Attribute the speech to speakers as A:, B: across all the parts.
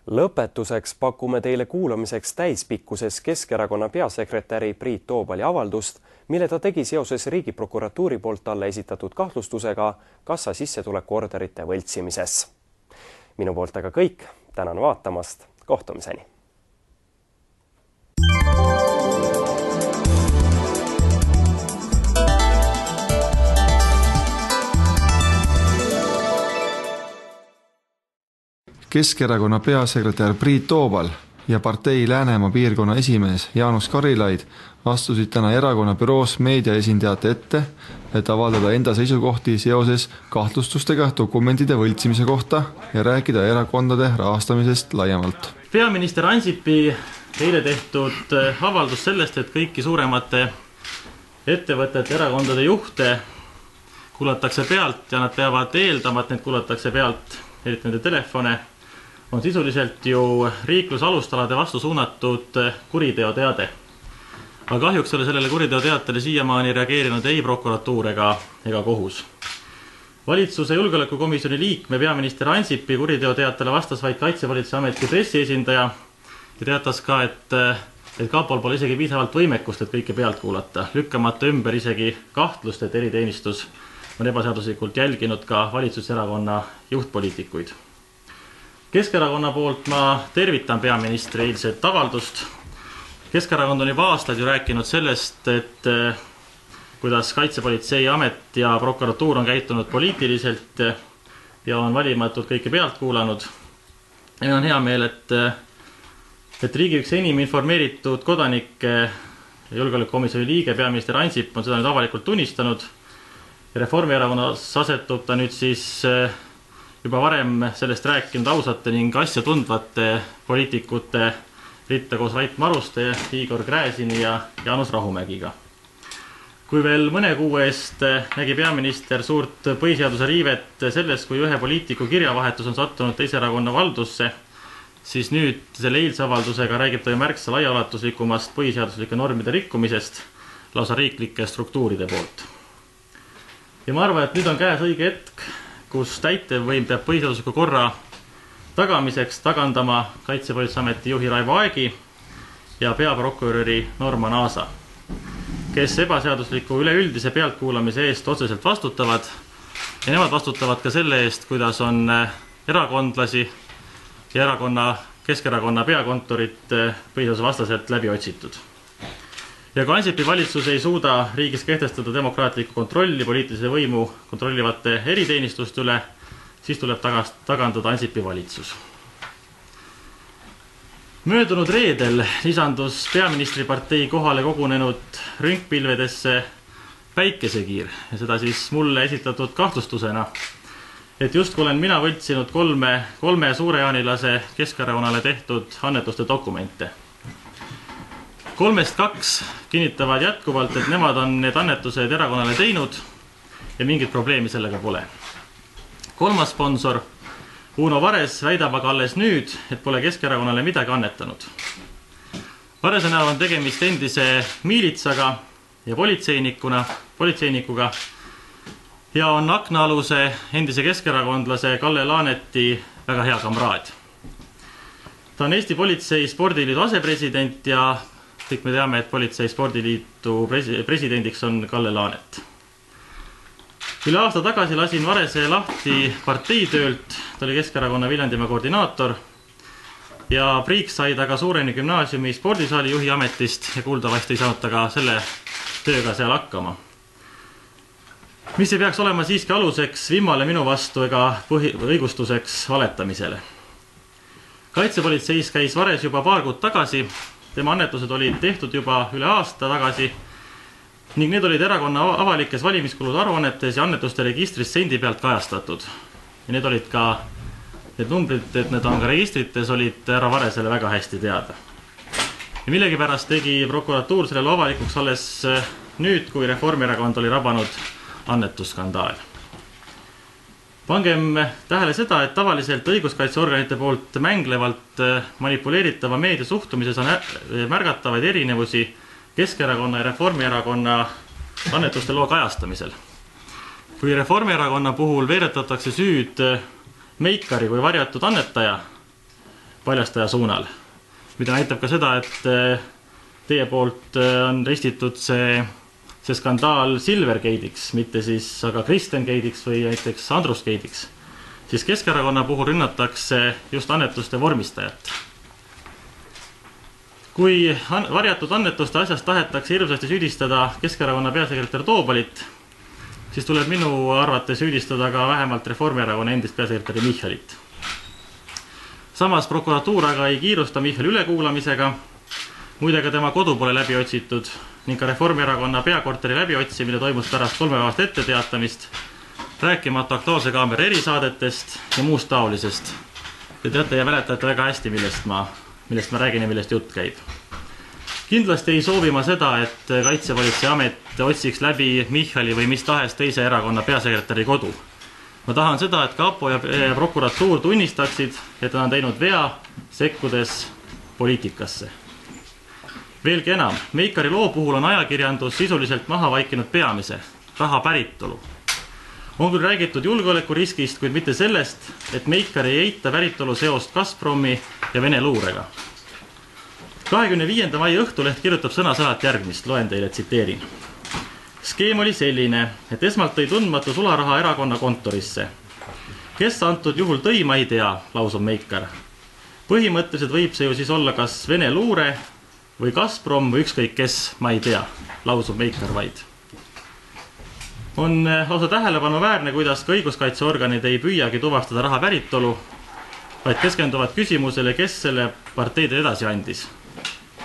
A: Lõpetuseks pakume teile kuulamiseks täispikkuses Keskerakonna peasekretäri Priit Toobali avaldust, mille ta tegi seoses Riigiprokuratuuri poolt talle esitatud kahtlustusega kassa sissetulekuorderite võltsimises. Minu poolt aga kõik, tänan vaatamast, kohtumiseni!
B: Keskerakonna peasekretär Priit Toobal ja partei Läänemaa piirkonna esimees Jaanus Karilaid astusid täna erakonna büroos meediaesindajate ette, et avaldada enda seisukohti seoses kahtlustustega dokumentide võltsimise kohta ja rääkida erakondade rahastamisest laiemalt.
C: Peaminister Ansipi eile tehtud avaldus sellest, et kõiki suuremate ettevõtete erakondade juhte kuulatakse pealt ja nad peavad eeldama, et neid kuulatakse pealt, eriti nende telefone, on sisuliselt ju riiklusalustalade vastu suunatud kuriteoteade. Aga kahjuks ole sellele kuriteoteatele siiamaani reageerinud ei prokuratuur ega kohus. Valitsuse julgeolekukomisjoni liikme peaminister Ansipi kuriteoteatele vastas vaid Kaitsepolitseiameti pressiesindaja ja teatas ka, et kapol pole isegi piisavalt võimekust, et kõike pealt kuulata, lükkamata ümber isegi kahtlust, et eriteenistus on ebaseaduslikult jälginud ka valitsuserakonna juhtpoliitikuid. Keskerakonna poolt ma tervitan peaministri eilset avaldust. Keskerakond on juba aastaid ju rääkinud sellest, et kuidas Kaitsepolitseiamet ja prokuratuur on käitunud poliitiliselt ja on valimatult kõike pealt kuulanud. Ja meil on hea meel, et riigi üks enim informeeritud kodanike julgeolekukomisjoni liige peaminister Ansip on seda nüüd avalikult tunnistanud. Reformierakonnas asetub ta nüüd siis juba varem sellest rääkinud ausate ning asja tundvate poliitikute ritta koos Rait Maruste, Igor Gräzini ja Jaanus Rahumägiga. Kui veel mõne kuu eest nägi peaminister suurt põhiseaduse riivet sellest, kui ühe poliitiku kirjavahetus on sattunud teise erakonna valdusse, siis nüüd selle eilse avaldusega räägib ta ju märksa laiaulatuslikumast põhiseaduslike normide rikkumisest lausa riiklike struktuuride poolt. Ja ma arvan, et nüüd on käes õige hetk, kus täitevvõim peab põhiseadusliku korra tagamiseks tagandama Kaitsepolitseiameti juhi Raivo Aegi ja peaprokuröri Norman Aasa, kes ebaseadusliku üleüldise pealtkuulamise eest otseselt vastutavad ja nemad vastutavad ka selle eest, kuidas on erakondlasi ja Keskerakonna peakontorit põhiseaduse vastaselt läbi otsitud. Ja kui Ansipi valitsus ei suuda riigis kehtestada demokraatlikku kontrolli poliitilise võimu kontrollivate eriteenistuste üle, siis tuleb tagandada Ansipi valitsus. Möödunud reedel lisandus peaministri partei kohale kogunenud rünkpilvedesse päikesekiir ja seda siis mulle esitatud kahtlustusena, et just olen mina võltsinud kolme suurejaanilase Keskerakonnale tehtud annetuste dokumente. 3-2 kinnitavad jätkuvalt, et nemad on need annetused erakonnale teinud ja mingit probleemi sellega pole. Kolmas sponsor, Uno Vares, väidab aga alles nüüd, et pole Keskerakonnale midagi annetanud. Varese näol on tegemist endise miilitsaga ja politseinikuga ja on aknaaluse endise keskerakondlase Kalle Laaneti väga hea kamraad. Ta on Eesti Politsei Spordiliidu asepresident ja kõik me teame, et Politsei Spordiliidu presidendiks on Kalle Laanet. Üle aasta tagasi lasin Varese lahti parteitöölt, ta oli Keskerakonna Viljandimaa koordinaator ja Priiks sai ta ka Suureni gümnaasiumi spordisaali juhi ametist ja kuuldavasti ei saanud ta ka selle tööga seal hakkama. Mis ei peaks olema siiski aluseks vimmale minu vastu ega õigustuseks valetamisele. Kaitsepolitseis käis Vares juba paar kuud tagasi. Tema annetused olid tehtud juba üle aasta tagasi ning need olid erakonna avalikes valimiskulude aruannetes ja annetuste registris sendi pealt kajastatud. Ja need olid ka need numbrid, et need on ka registrites, olid härra Varesele väga hästi teada. Ja millegipärast tegi prokuratuur sellele avalikuks alles nüüd, kui Reformierakond oli rabanud annetusskandaal. Pangem tähele seda, et tavaliselt õiguskaitseorganite poolt mänglevalt manipuleeritava meedia suhtumises on märgatavaid erinevusi Keskerakonna ja Reformierakonna annetuste loo kajastamisel. Kui Reformierakonna puhul veeretatakse süüd Meikari kui varjatud annetaja, paljastaja suunal, mida näitab ka seda, et teie poolt on ristitud see skandaal Silvergate'iks, mitte siis aga Kristen Gate'iks või näiteks Andrus Gate'iks. Siis Keskerakonna puhul rünnatakse just annetuste vormistajat. Kui varjatud annetuste asjast tahetakse hirmsasti süüdistada Keskerakonna peasekretär Toobalit, siis tuleb minu arvates süüdistada ka vähemalt Reformierakonna endist peasekretäri Michalit. Samas prokuratuur aga ei kiirusta Michali ülekuulamisega, muide ka tema kodu pole läbi otsitud ning ka Reformierakonna peakorteri läbiotsimine toimus pärast 3 päevast etteteatamist, rääkimata Aktuaalse Kaamera erisaadetest ja muust taolisest. Te teate ja mäletate väga hästi, millest ma räägin ja millest jutt käib. Kindlasti ei soovi ma seda, et Kaitsepolitseiamet otsiks läbi Michali või mis tahes teise erakonna peasekretäri kodu. Ma tahan seda, et kapo ja prokuratuur tunnistaksid, et nad on teinud vea, sekkudes poliitikasse. Veelgi enam, Meikari loo puhul on ajakirjandus sisuliselt maha vaikinud peamise, raha päritolu. On küll räägitud julgeolekuriskist, kuid mitte sellest, et Meikar ei eita päritolu seost Gazpromi ja Vene luurega. 25. mai Õhtuleht kirjutab sõna-sõnalt järgmist, loen teile, tsiteerin. Skeem oli selline, et esmalt tõi tundmatu sularaha erakonna kontorisse. Kes antud juhul tõi, ma ei tea, lausub Meikar. Põhimõtteliselt võib see ju siis olla kas Vene luure või Gazprom või ükskõik kes, ma ei tea, lausub Meikar vaid. On lausa tähelepanuväärne, kuidas ka õiguskaitseorganid ei püüagi tuvastada raha päritolu, vaid keskenduvad küsimusele, kes selle parteide edasi andis.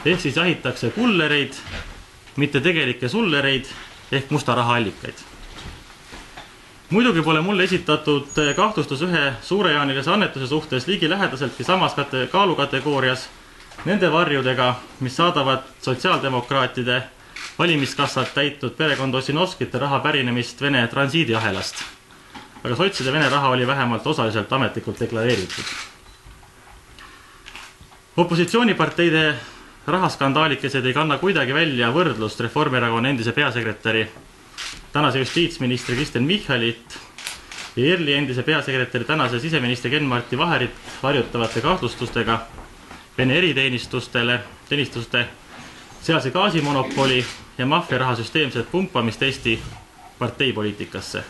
C: Ehk siis jahitakse kullereid, mitte tegelikke sullereid ehk musta raha allikaid. Muidugi pole mulle esitatud kahtlustus ühe suurejaanilise annetuse suhtes ligilähedaseltki samas kaalukategoorias nende varjudega, mis saadavad sotsiaaldemokraatide valimiskassat täitnud perekond Ossinovskite raha pärinemist Vene transiidiahelast. Aga sotside Vene raha oli vähemalt osaliselt ametlikult deklareeritud. Opositsiooniparteide rahaskandaalikesed ei kanna kuidagi välja võrdlust Reformierakonna endise peasekretäri, tänase justiitsministri Kristen Michalit ja ERLi endise peasekretäri tänase siseministri Ken-Marti Vaherit varjutavate kahtlustustega Vene eriteenistuste, sealse gaasimonopoli ja maffiaraha süsteemset pumpamist Eesti parteipoliitikasse.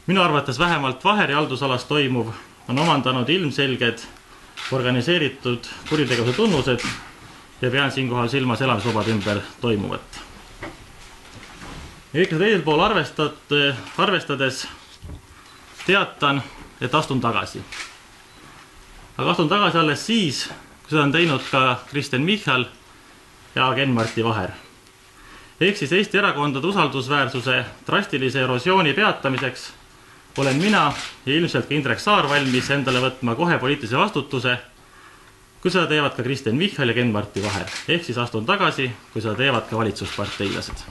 C: Minu arvates vähemalt Vaheri haldusalas toimuv on omandanud ilmselged organiseeritud kuritegevuse tunnused ja pean siinkohal silmas elamislubade ümber toimuvat. Ja ikka teisel pool arvestades teatan, et astun tagasi. Aga astun tagasi alles siis, kui seda on teinud ka Kristen Michal ja Ken-Marti Vaher. Ehk siis Eesti erakondade usaldusväärsuse drastilise erosiooni peatamiseks olen mina ja ilmselt ka Indrek Saar valmis endale võtma kohe poliitilise vastutuse, kui seda teevad ka Kristen Michal ja Ken-Marti Vaher. Ehk siis astun tagasi, kui seda teevad ka valitsusparteilased.